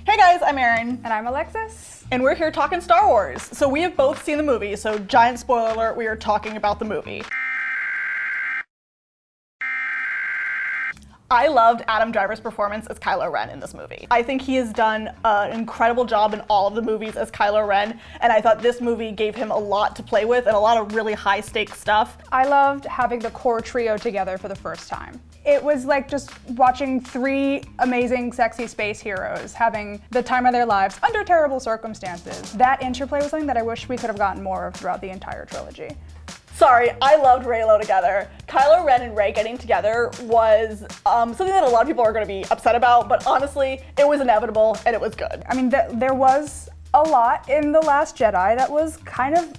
Hey guys, I'm Erin. And I'm Alexis. And we're here talking Star Wars. So we have both seen the movie, so giant spoiler alert, we are talking about the movie. I loved Adam Driver's performance as Kylo Ren in this movie. I think he has done an incredible job in all of the movies as Kylo Ren, and I thought this movie gave him a lot to play with and a lot of really high stakes stuff. I loved having the core trio together for the first time. It was like just watching three amazing, sexy space heroes having the time of their lives under terrible circumstances. That interplay was something that I wish we could have gotten more of throughout the entire trilogy. Sorry, I loved Reylo together. Kylo Ren and Rey getting together was something that a lot of people are going to be upset about, but honestly, it was inevitable and it was good. I mean, there was a lot in The Last Jedi that was kind of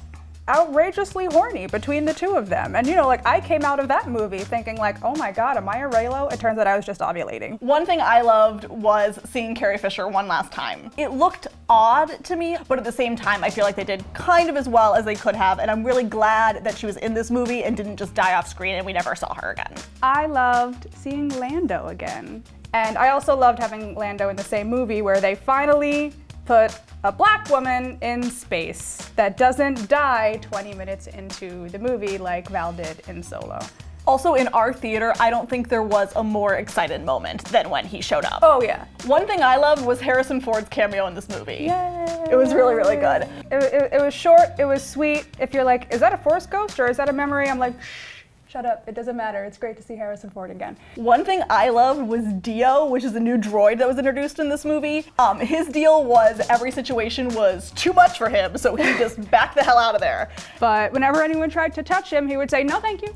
outrageously horny between the two of them. And I came out of that movie thinking oh my god, am I a Reylo? It turns out I was just ovulating. One thing I loved was seeing Carrie Fisher one last time. It looked odd to me, but at the same time, I feel like they did kind of as well as they could have, and I'm really glad that she was in this movie and didn't just die off screen and we never saw her again. I loved seeing Lando again. And I also loved having Lando in the same movie where they finally put a black woman in space that doesn't die 20 minutes into the movie like Val did in Solo. Also, in our theater, I don't think there was a more excited moment than when he showed up. Oh yeah. One thing I loved was Harrison Ford's cameo in this movie. Yay. It was really, really good. It was short, it was sweet. If you're like, is that a Force ghost or is that a memory? I'm like, shh. Shut up, it doesn't matter. It's great to see Harrison Ford again. One thing I loved was Dio, which is a new droid that was introduced in this movie. His deal was every situation was too much for him, so he just backed the hell out of there. But whenever anyone tried to touch him, he would say, no thank you,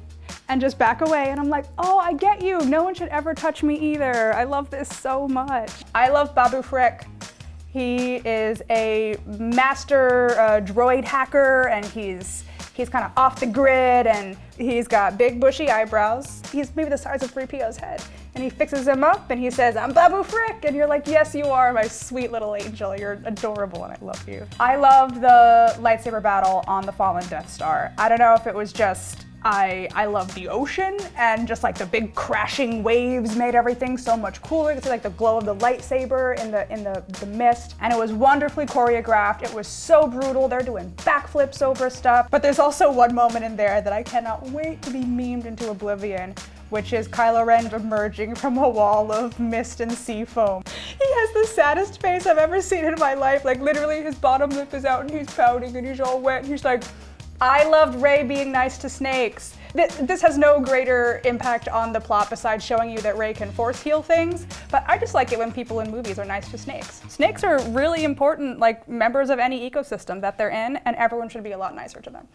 and just back away. And I'm like, oh, I get you. No one should ever touch me either. I love this so much. I love Babu Frick. He is a master droid hacker, and he's kind of off the grid, and he's got big bushy eyebrows. He's maybe the size of 3PO's head. And he fixes him up and he says, I'm Babu Frick. And you're like, yes, you are, my sweet little angel. You're adorable and I love you. I loved the lightsaber battle on the fallen Death Star. I don't know if it was just I love the ocean, and just the big crashing waves made everything so much cooler. You could see the glow of the lightsaber in the mist, and it was wonderfully choreographed. It was so brutal. They're doing backflips over stuff. But there's also one moment in there that I cannot wait to be memed into oblivion, which is Kylo Ren emerging from a wall of mist and sea foam. He has the saddest face I've ever seen in my life. Literally his bottom lip is out and he's pouting and he's all wet and he's like, I loved Rey being nice to snakes. This has no greater impact on the plot besides showing you that Rey can force heal things, but I just like it when people in movies are nice to snakes. Snakes are really important, members of any ecosystem that they're in, and everyone should be a lot nicer to them.